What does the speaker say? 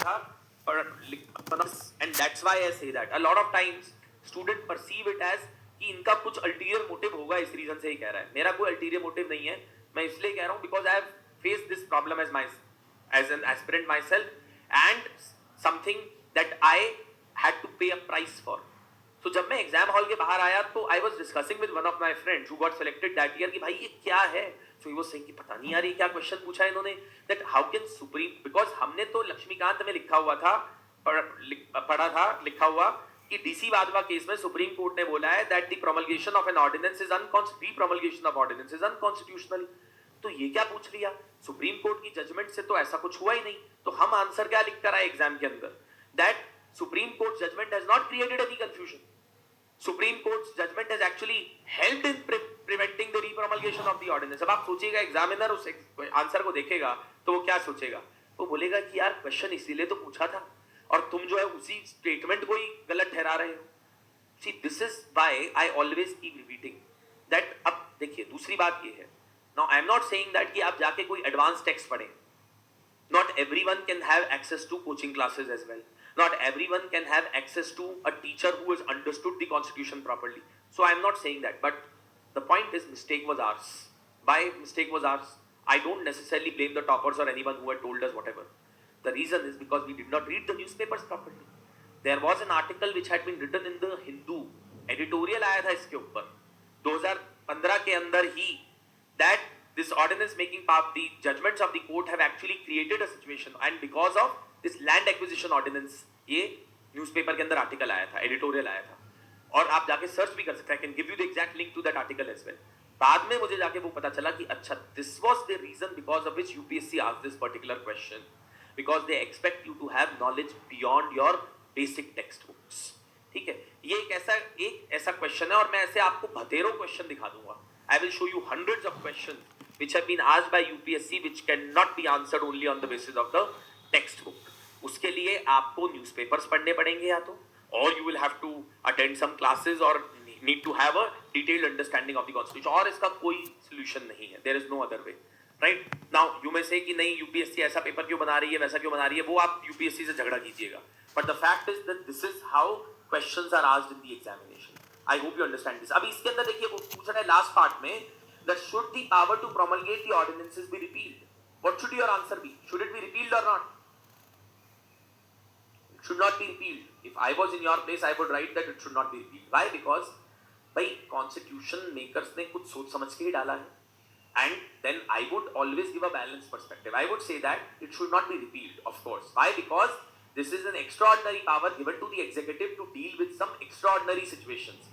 था, and that's why I say that a lot of times student perceive it as कि इनका कुछ ulterior motive होगा, इस रीजन से ही कह रहा है. मेरा कोई अल्टीरियर मोटिव नहीं है, मैं इसलिए कह रहा हूँ because I have faced this problem as an aspirant myself and something that I had to pay a price for. So जब मैं एग्जाम हॉल के बाहर आया तो I was discussing with one of my friends who got selected that year कि भाई ये क्या है. So he was saying कि पता नहीं यार ये क्या क्वेश्चन पूछा है इन्होंने, that how can supreme, because हमने तो लक्ष्मीकांत में लिखा हुआ था, पढ़ा था लिखा हुआ कि डीसी वाधवा केस में सुप्रीम कोर्ट ने बोला है that the promulgation of an ordinance is unconstitutional. तो ये क्या पूछ लिया, सुप्रीम कोर्ट की जजमेंट से तो ऐसा कुछ हुआ ही नहीं. तो हम आंसर क्या लिख कर आए एग्जाम के अंदर, that Supreme Court's judgment has not created any confusion. Supreme Court's judgment has actually helped in preventing the repromulgation of the ordinance. अब आप सोचिएगा एग्जामिनर उस आंसर को देखेगा तो वो क्या सोचेगा, वो बोलेगा कि यार क्वेश्चन इसीलिए तो पूछा था और तुम जो है उसी स्टेटमेंट को ही गलत ठहरा रहे हो. See, this is why I always keep repeating that. अब देखिए दूसरी बात ये है, now I am not saying that कि आप जाके कोई एडवांस टेक्स्ट पढ़ें. Not everyone can have access to coaching classes as well. Not everyone can have access to a teacher who has understood the constitution properly. So I am not saying that, but the point is mistake was ours. Why mistake was ours? I don't necessarily blame the toppers or anyone who had told us whatever. The reason is because we did not read the newspapers properly. There was an article which had been written in the Hindu, editorial आया था इसके ऊपर 2015 के अंदर ही, that this ordinance making part, the judgments of the court have actually created a situation, and because of this land acquisition ordinance, ये newspaper के अंदर article आया था, एडिटोरियल आया था, और आप जाके सर्च भी कर सकते हैं. I can give you the exact link to that article as well. बाद में मुझे जाके वो पता चला कि अच्छा this was the reason because of which UPSC asked this particular question, because they expect you to have knowledge beyond your basic textbooks. ठीक है, ये एक ऐसा क्वेश्चन है और मैं ऐसे आपको बतेरों क्वेश्चन दिखा दूंगा. I will show you hundreds of questions which have been asked by UPSC which cannot be answered only on the basis of the textbook. उसके लिए आपको न्यूज़पेपर्स पढ़ने पड़ेंगे या तो, or you will have to attend some classes or need to have a detailed understanding of the constitution, और इसका कोई solution नहीं है. There is no other way. Right? Now you may say कि नहीं UPSC ऐसा पेपर क्यों बना रही है, वैसा क्यों बना रही है, वो आप UPSC से झगड़ा कीजिएगा. But the fact is that this is how questions are asked in the examination. I hope you understand this. अभी इसके अंदर देखिए पूछ रहा है लास्ट पार्ट में that should the power to promulgate the ordinances be repealed? What should your answer be? Should it be repealed or not? It should not be repealed. If I was in your place, I would write that it should not be repealed. Why? Because भाई constitution makers ने कुछ सोच समझ के ही डाला है. And then I would always give a balanced perspective. I would say that it should not be repealed, of course. Why? Because this is an extraordinary power given to the executive to deal with some extraordinary situations.